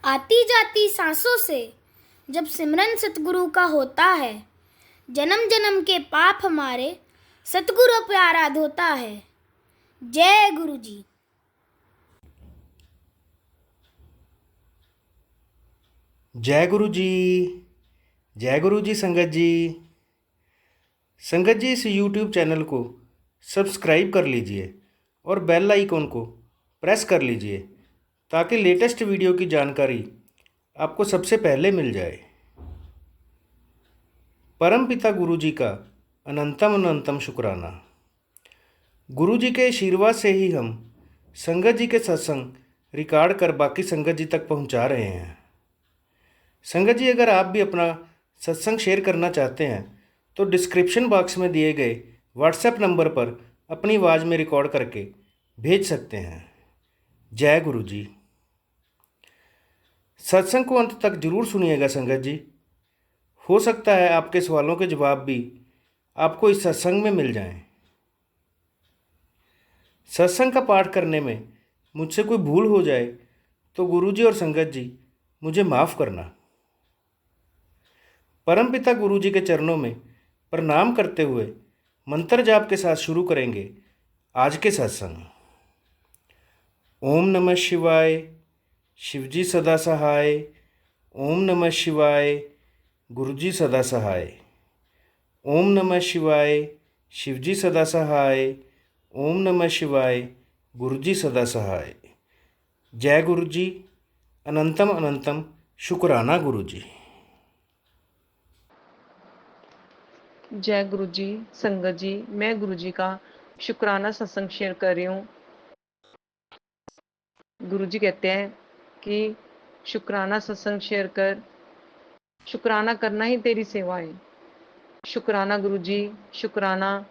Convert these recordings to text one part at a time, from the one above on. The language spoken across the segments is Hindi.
आती जाती सांसों से जब सिमरन सतगुरु का होता है, जन्म जन्म के पाप हमारे सतगुरु प्यारा धोता है। जय गुरु जी। जय गुरु जी। जय गुरु जी। संगत जी, इस YouTube चैनल को सब्सक्राइब कर लीजिए और बेल आइकॉन को प्रेस कर लीजिए ताकि लेटेस्ट वीडियो की जानकारी आपको सबसे पहले मिल जाए। परम पिता गुरु जी का अनंतम अनंतम शुक्राना। गुरु जी के आशीर्वाद से ही हम संगत जी के सत्संग रिकॉर्ड कर बाकी संगत जी तक पहुंचा रहे हैं। संगत जी, अगर आप भी अपना सत्संग शेयर करना चाहते हैं तो डिस्क्रिप्शन बॉक्स में दिए गए व्हाट्सएप नंबर पर अपनी आवाज़ में रिकॉर्ड करके भेज सकते हैं। जय गुरु जी। सत्संग को अंत तक जरूर सुनिएगा संगत जी। हो सकता है आपके सवालों के जवाब भी आपको इस सत्संग में मिल जाएं। सत्संग का पाठ करने में मुझसे कोई भूल हो जाए तो गुरु जी और संगत जी मुझे माफ़ करना। परमपिता गुरु जी के चरणों में प्रणाम करते हुए मंत्र जाप के साथ शुरू करेंगे आज के सत्संग। ओम नमः शिवाय, शिवजी सदा सहाय। ओम नमः शिवाय, गुरुजी सदा सहाय। ओम नमः शिवाय, शिवजी सदा सहाय। ओम नमः शिवाय, गुरुजी सदा सहाय। जय गुरु जी। अनंतम अनंतम शुक्राना गुरु जी। जय गुरु जी। संगत जी, मैं गुरु जी का शुक्राना सत्संग शेयर कर रही हूँ। गुरु जी कहते हैं कि शुक्राना सत्संग शेयर कर, शुक्राना करना ही तेरी सेवा है। शुक्राना गुरु जी, शुक्राना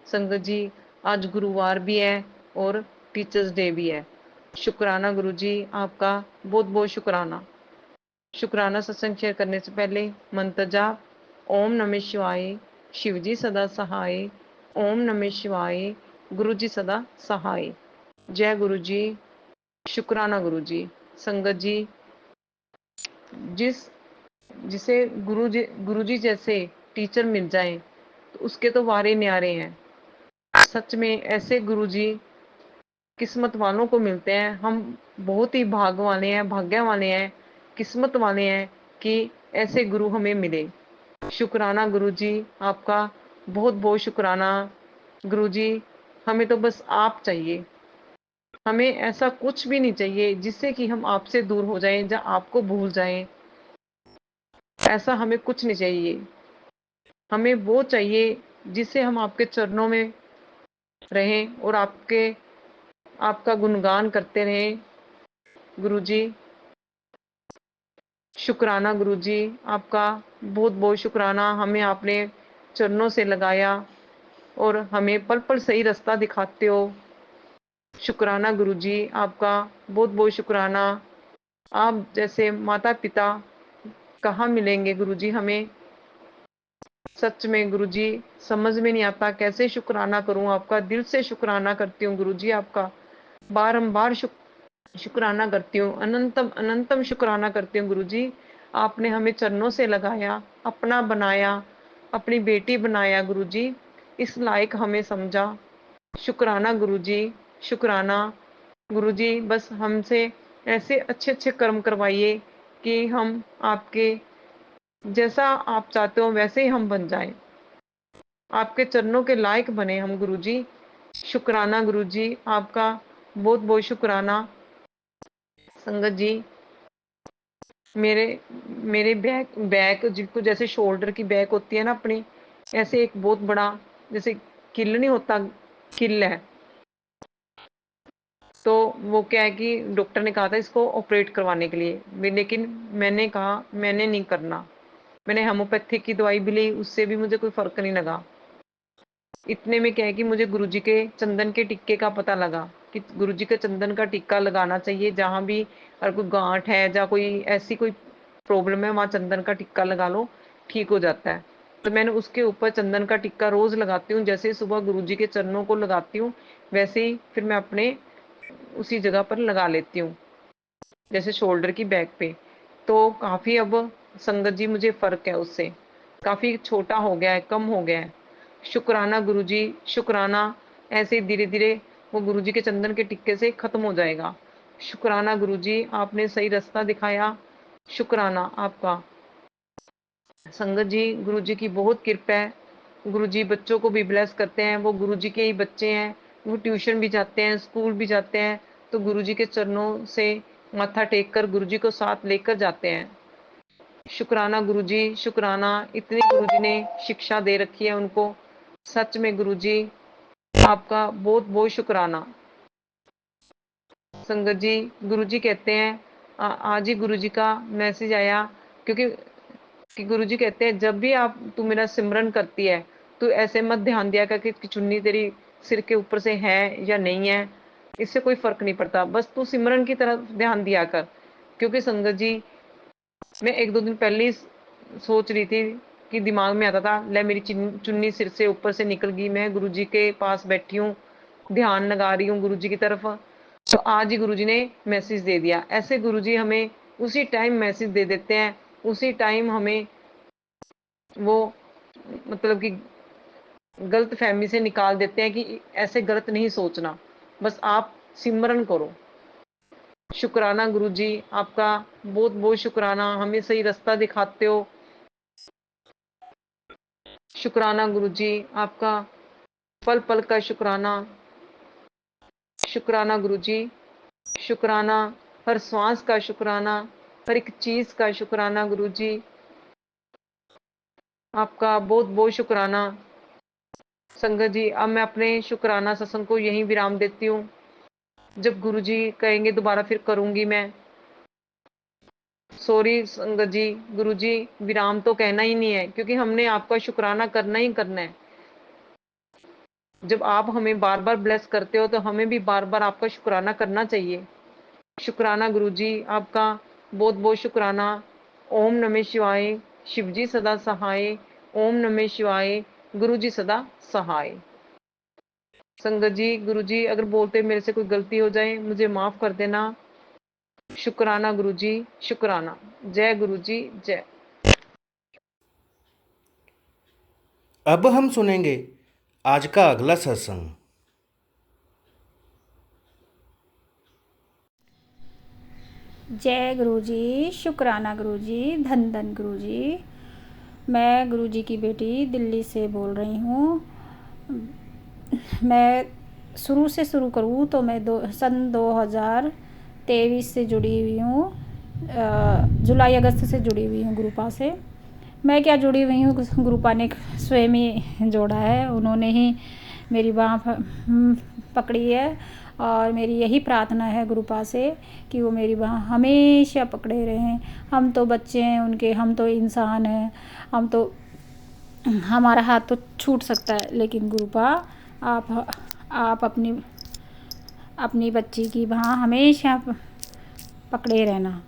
संगत जी। आज गुरुवार भी है और टीचर्स डे भी है। शुक्राना गुरु जी, आपका बहुत बहुत शुक्राना। शुक्राना सत्संग शेयर करने से पहले मंत्र जाप। ओम नमः शिवाय, शिवजी सदा सहाय। ओम नमः शिवाय, गुरु जी सदा सहाय। जय गुरु जी। शुक्राना गुरु जी। संगत जी, जिसे गुरु जी जैसे टीचर मिल जाए तो उसके तो वारे न्यारे हैं। सच में ऐसे गुरु जी किस्मत वालों को मिलते हैं। हम बहुत ही भाग वाले हैं, भाग्य वाले हैं, किस्मत वाले हैं कि ऐसे गुरु हमें मिले। शुक्राना गुरु जी, आपका बहुत बहुत शुक्राना। गुरु जी, हमें तो बस आप चाहिए। हमें ऐसा कुछ भी नहीं चाहिए जिससे कि हम आपसे दूर हो जाएं या आपको भूल जाएं। ऐसा हमें कुछ नहीं चाहिए। हमें वो चाहिए जिससे हम आपके चरणों में रहें और आपका गुणगान करते रहें। गुरु जी, शुक्राना गुरु जी, आपका बहुत बहुत शुक्राना। हमें आपने चरणों से लगाया और हमें पल पल सही रास्ता दिखाते हो। शुक्राना गुरु जी, आपका बहुत बहुत शुक्राना। आप जैसे माता पिता कहाँ मिलेंगे गुरु जी हमें। सच में गुरु जी, समझ में नहीं आता कैसे शुक्राना करूं आपका। दिल से शुक्राना करती हूँ गुरु जी, आपका बारंबार शुक्राना करती हूँ। अनंतम अनंतम शुक्राना करती हूँ गुरु जी। आपने हमें चरणों से लगाया, अपना बनाया, अपनी बेटी बनाया गुरु जी। इस लायक हमें समझा। शुक्राना गुरु जी, शुक्राना गुरु जी। बस हमसे ऐसे अच्छे अच्छे कर्म करवाइए कि हम आपके जैसा आप चाहते हो वैसे ही हम बन जाएं। आपके चरणों के लायक बने हम गुरु जी। शुक्राना गुरु जी, आपका बहुत बहुत शुक्राना। संगत जी, मेरे मेरे बैक बैक जिनको जैसे शोल्डर की बैक होती है ना अपनी, ऐसे एक बहुत बड़ा जैसे किल नहीं होता, किल है। तो वो क्या है कि डॉक्टर ने कहा था इसको ऑपरेट करवाने के लिए, लेकिन मैंने कहा मैंने नहीं करना। मैंने होम्योपैथिक की दवाई भी ली, उससे भी मुझे कोई फर्क नहीं लगा। इतने में क्या है कि मुझे गुरुजी के चंदन के टिक्के का पता लगा कि गुरुजी के चंदन का टिक्का लगाना चाहिए। जहां भी अगर कोई गांठ है या कोई ऐसी कोई प्रॉब्लम है, वहां चंदन का टिक्का लगा लो, ठीक हो जाता है। तो मैंने उसके ऊपर चंदन का टिक्का रोज लगाती हूँ। जैसे सुबह गुरुजी के चरणों को लगाती हूँ, वैसे ही फिर मैं अपने उसी जगह पर लगा लेती हूँ। जैसे शोल्डर की बैक पे। तो काफ़ी अब संगत जी मुझे फ़र्क है उससे, काफ़ी छोटा हो गया है, कम हो गया है। शुक्राना गुरुजी, शुक्राना। ऐसे ही धीरे-धीरे वो गुरुजी के चंदन के टिक्के से खत्म हो जाएगा। शुक्राना गुरुजी, आपने सही रास्ता दिखाया। शुक्राना आपका। संगत जी, गुरुजी की बहुत कृपा है। गुरुजी बच्चों को भी ब्लेस करते हैं, वो गुरुजी के ही बच्चे हैं। वो ट्यूशन भी जाते हैं, स्कूल भी जाते हैं, तो गुरुजी के चरणों से माथा टेक कर गुरुजी को साथ लेकर जाते हैं। शुक्राना गुरुजी, शुक्राना। इतनी गुरुजी ने शिक्षा दे रखी है उनको। सच में गुरुजी, आपका बहुत बहुत शुक्राना। संगत जी, गुरुजी कहते हैं, आज ही गुरुजी का मैसेज आया, क्योंकि कि गुरुजी कहते हैं जब भी तू मेरा सिमरन करती है, तू ऐसे मत ध्यान दिया कर कि चुन्नी तेरी सिर के ऊपर से है या नहीं है, इससे कोई फर्क नहीं पड़ता, बस तू सिमरन की तरफ ध्यान दिया कर। क्योंकि संगत जी, मैं 1-2 दिन पहले ही सोच रही थी कि दिमाग में आता था, ले मेरी चुन्नी सिर से ऊपर से निकल गई, मैं गुरुजी के पास बैठी हूँ, ध्यान लगा रही हूँ गुरुजी की तरफ। तो आज ही गुरुजी ने मैसेज दे दिया। ऐसे गुरुजी हमें उसी टाइम मैसेज दे देते हैं, उसी टाइम हमें वो मतलब कि गलत फहमी से निकाल देते हैं कि ऐसे गलत नहीं सोचना, बस आप सिमरन करो। शुक्राना गुरुजी, आपका बहुत बहुत शुक्राना, हमें सही रास्ता दिखाते हो। शुक्राना गुरुजी, आपका पल पल का शुक्राना। शुक्राना गुरुजी, शुक्राना। हर श्वास का शुक्राना, हर एक चीज का शुक्राना गुरुजी, आपका बहुत बहुत शुक्राना। संगत जी, अब मैं अपने शुक्राना सत्संग को यहीं विराम देती हूँ। जब गुरुजी कहेंगे दोबारा फिर करूंगी मैं। सॉरी संगत जी, गुरुजी विराम तो कहना ही नहीं है, क्योंकि हमने आपका शुक्राना करना ही करना है। जब आप हमें बार बार ब्लेस करते हो, तो हमें भी बार बार आपका शुक्राना करना चाहिए। शुक्राना गुरुजी, आपका बहुत बहुत शुक्राना। ओम नमः शिवाय। शिवजी सदा सहाय। ओम नमः शिवाय। गुरुजी सदा सहाय। संगत जी, गुरुजी अगर बोलते मेरे से कोई गलती हो जाए, मुझे माफ कर देना। शुक्राना गुरुजी, शुक्राना। जय गुरुजी, जय। अब हम सुनेंगे आज का अगला सत्संग। जय गुरुजी, शुक्राना गुरुजी, धन धन गुरुजी। मैं गुरुजी की बेटी दिल्ली से बोल रही हूँ। मैं शुरू से शुरू करूँ तो मैं सन 2023 से जुड़ी हुई हूँ। जुलाई अगस्त से जुड़ी हुई हूँ गुरुपा से। मैं क्या जुड़ी हुई हूँ, गुरुपा ने स्वयं ही जोड़ा है, उन्होंने ही मेरी बाँह पकड़ी है। और मेरी यही प्रार्थना है गुरुपा से कि वो मेरी बाँह हमेशा पकड़े रहें। हम तो बच्चे हैं उनके, हम तो इंसान हैं, हम तो हमारा हाथ तो छूट सकता है, लेकिन गुरुपा आप अपनी बच्ची की बाँह हमेशा पकड़े रहना।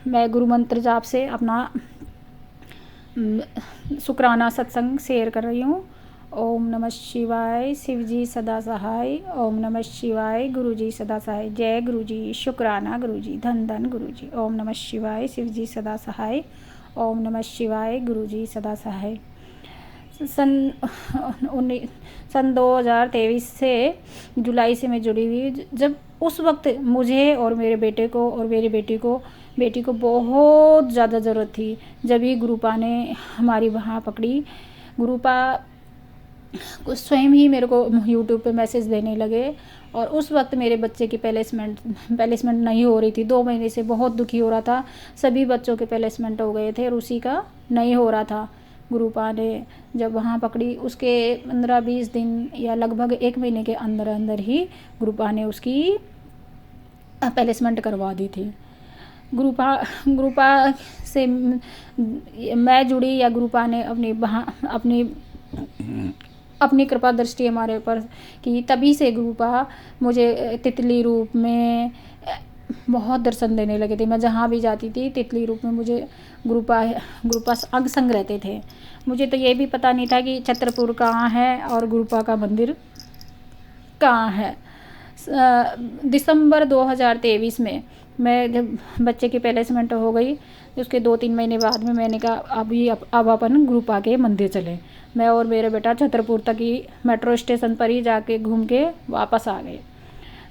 मैं गुरु मंत्र जाप से अपना शुक्राना सत्संग शेयर कर रही हूँ। ओम नमः शिवाय। शिवजी सदा सहाय। ओम नमः शिवाय। गुरुजी सदा सहाय। जय गुरुजी, शुक्राना गुरुजी, धन धन गुरुजी। ओम नमः शिवाय। शिवजी सदा सहाय। ओम नमः शिवाय। गुरुजी सदा सहाय। सन 2023 से जुलाई से मैं जुड़ी हुई। जब उस वक्त मुझे और मेरे बेटे को और मेरी बेटी को बहुत ज़्यादा ज़रूरत थी, जब ही गुरुपा ने हमारी बाँह पकड़ी। गुरुपा स्वयं ही मेरे को यूट्यूब पे मैसेज देने लगे। और उस वक्त मेरे बच्चे की प्लेसमेंट नहीं हो रही थी। 2 महीने से बहुत दुखी हो रहा था। सभी बच्चों के प्लेसमेंट हो गए थे और उसी का नहीं हो रहा था। गुरुपा ने जब वहाँ पकड़ी, उसके 15-20 दिन या लगभग 1 महीने के अंदर अंदर ही गुरुपा ने उसकी प्लेसमेंट करवा दी थी। गुरुपा से मैं जुड़ी या गुरुपा ने अपनी कृपा दृष्टि हमारे ऊपर की, तभी से गुरुपा मुझे तितली रूप में बहुत दर्शन देने लगे थे। मैं जहाँ भी जाती थी तितली रूप में मुझे गुरुपा अंग संग रहते थे। मुझे तो ये भी पता नहीं था कि छतरपुर कहाँ है और गुरुपा का मंदिर कहाँ है। दिसंबर 2023 में मैं जब बच्चे की प्लेसमेंट हो गई, उसके 2-3 महीने बाद में मैंने कहा अब अपन ग्रुप आके मंदिर चले। मैं और मेरा बेटा छतरपुर तक ही मेट्रो स्टेशन पर ही जाके घूम के वापस आ गए।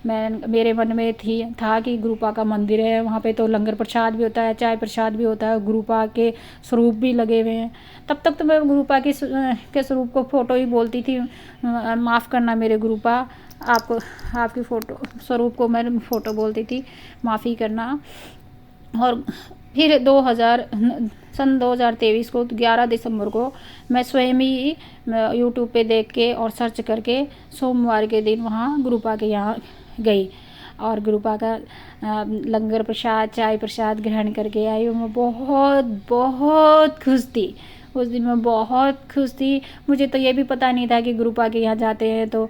मेरे मन में था कि गुरुपा का मंदिर है, वहाँ पे तो लंगर प्रसाद भी होता है, चाय प्रसाद भी होता है, गुरुपा के स्वरूप भी लगे हुए हैं। तब तक तो मैं गुरुपा के स्वरूप को फ़ोटो ही बोलती थी, माफ़ करना मेरे गुरुपा, आपकी फ़ोटो स्वरूप को मैं फ़ोटो बोलती थी, माफ़ी करना। और फिर सन 2023 को 11 दिसंबर को मैं स्वयं ही यूट्यूब पे देख के और सर्च करके सोमवार के दिन वहाँ गुरुपा के यहाँ गई और गुरुपा का लंगर प्रसाद चाय प्रसाद ग्रहण करके आई और मैं बहुत बहुत खुश थी। उस दिन मैं बहुत खुश थी। मुझे तो ये भी पता नहीं था कि गुरुपा के यहाँ जाते हैं तो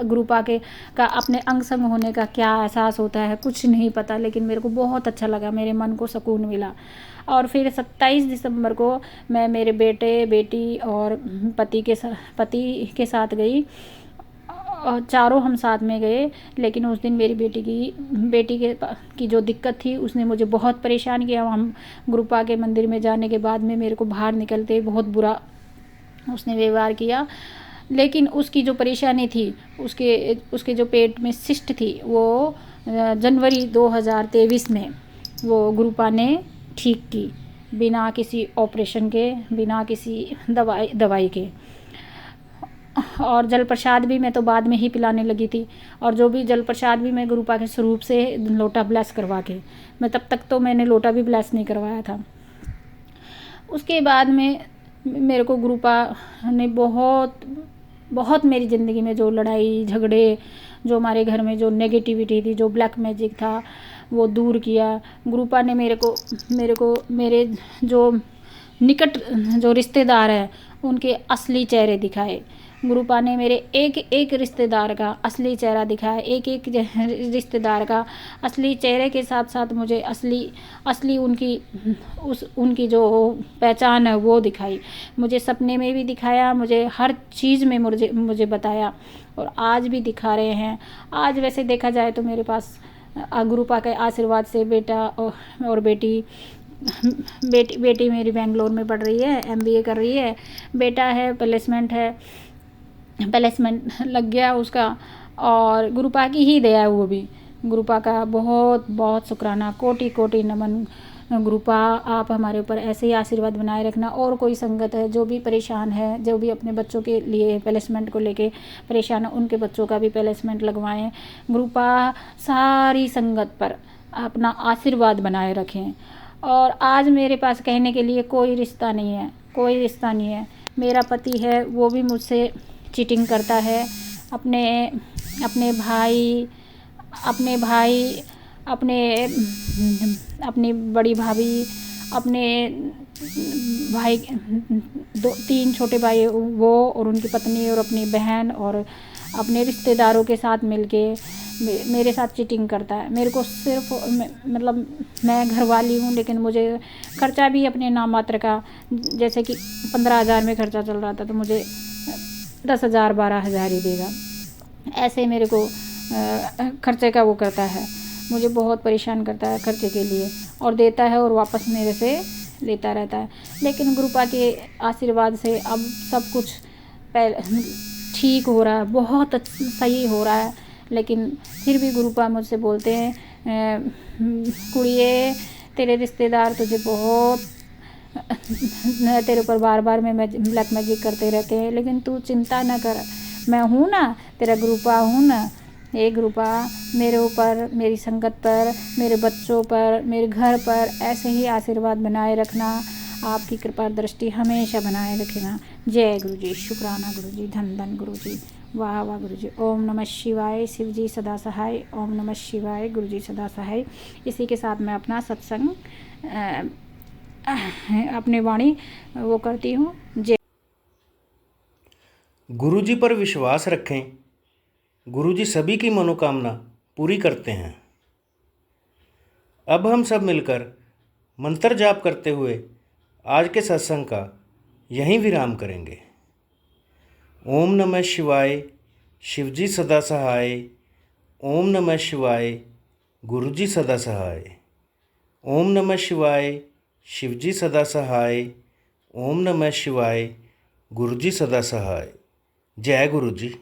गुरुपा के का अपने अंग संग होने का क्या एहसास होता है, कुछ नहीं पता, लेकिन मेरे को बहुत अच्छा लगा, मेरे मन को सुकून मिला। और फिर 27 दिसंबर को मैं मेरे बेटे बेटी और पति के साथ गई और चारों हम साथ में गए। लेकिन उस दिन मेरी बेटी की जो दिक्कत थी उसने मुझे बहुत परेशान किया। हम गुरुपा के मंदिर में जाने के बाद में मेरे को बाहर निकलते बहुत बुरा उसने व्यवहार किया। लेकिन उसकी जो परेशानी थी, उसके जो पेट में सिस्ट थी, वो जनवरी 2023 में वो गुरुपा ने ठीक की, बिना किसी ऑपरेशन के, बिना किसी दवाई के। और जल प्रसाद भी मैं तो बाद में ही पिलाने लगी थी, और जो भी जल प्रसाद भी मैं गुरुपा के स्वरूप से लोटा ब्लेस करवा के, मैं तब तक तो मैंने लोटा भी ब्लेस नहीं करवाया था। उसके बाद में मेरे को गुरुपा ने बहुत मेरी ज़िंदगी में जो लड़ाई झगड़े, जो हमारे घर में जो नेगेटिविटी थी, जो ब्लैक मैजिक था, वो दूर किया। गुरुपा ने मेरे जो निकट जो रिश्तेदार हैं उनके असली चेहरे दिखाए। गुरुपा ने मेरे एक रिश्तेदार का असली चेहरा दिखाया, एक रिश्तेदार का असली चेहरे के साथ साथ मुझे असली उनकी जो पहचान है वो दिखाई। मुझे सपने में भी दिखाया, मुझे हर चीज़ में मुझे बताया, और आज भी दिखा रहे हैं। आज वैसे देखा जाए तो मेरे पास गुरुपा के आशीर्वाद से बेटा और बेटी मेरी बेंगलोर में पढ़ रही है, MBA कर रही है। बेटा है प्लेसमेंट लग गया उसका, और गुरुपा की ही दया है। वो भी गुरुपा का बहुत बहुत शुक्राना, कोटि कोटि नमन। गुरुपा आप हमारे ऊपर ऐसे ही आशीर्वाद बनाए रखना। और कोई संगत है जो भी परेशान है, जो भी अपने बच्चों के लिए प्लेसमेंट को लेके परेशान है, उनके बच्चों का भी प्लेसमेंट लगवाएं। गुरुपा सारी संगत पर अपना आशीर्वाद बनाए रखें। और आज मेरे पास कहने के लिए कोई रिश्ता नहीं है। मेरा पति है, वो भी मुझसे चीटिंग करता है। अपने भाई, अपनी बड़ी भाभी, अपने भाई 2-3 छोटे भाई वो और उनकी पत्नी और अपनी बहन और अपने रिश्तेदारों के साथ मिलके मेरे साथ चीटिंग करता है। मेरे को सिर्फ मतलब मैं घरवाली हूँ, लेकिन मुझे खर्चा भी अपने नाम मात्र का, जैसे कि 15,000 में खर्चा चल रहा था तो मुझे 10,000 12,000 ही देगा। ऐसे मेरे को खर्चे का वो करता है, मुझे बहुत परेशान करता है खर्चे के लिए, और देता है और वापस मेरे से लेता रहता है। लेकिन गुरुपा के आशीर्वाद से अब सब कुछ ठीक हो रहा है, बहुत सही हो रहा है। लेकिन फिर भी गुरुपा मुझसे बोलते हैं, कुड़िए तेरे रिश्तेदार तुझे बहुत तेरे ऊपर बार में ब्लैक मैजिक करते रहते हैं, लेकिन तू चिंता न कर, मैं हूँ ना, तेरा गुरुपा हूँ ना। हे गुरुपा, मेरे ऊपर, मेरी संगत पर, मेरे बच्चों पर, मेरे घर पर ऐसे ही आशीर्वाद बनाए रखना। आपकी कृपा दृष्टि हमेशा बनाए रखना। जय गुरु जी, शुक्राना गुरु जी, धन धन गुरु जी, वाह वाह गुरु जी। ओम नमः शिवाय, शिव जी सदा सहाय। ओम नमः शिवाय, गुरु जी सदा सहाय। इसी के साथ मैं अपना सत्संग अपनी वाणी वो करती हूँ। जय गुरु जी पर विश्वास रखें, गुरु जी सभी की मनोकामना पूरी करते हैं। अब हम सब मिलकर मंत्र जाप करते हुए आज के सत्संग का यहीं विराम करेंगे। ओम नमः शिवाय, शिवजी सदा सहाय। ओम नमः शिवाय, गुरुजी सदा सहाय। ओम नमः शिवाय, शिवजी सदा सहाय। ओम नमः शिवाय, गुरुजी सदा सहाय। जय गुरु जी।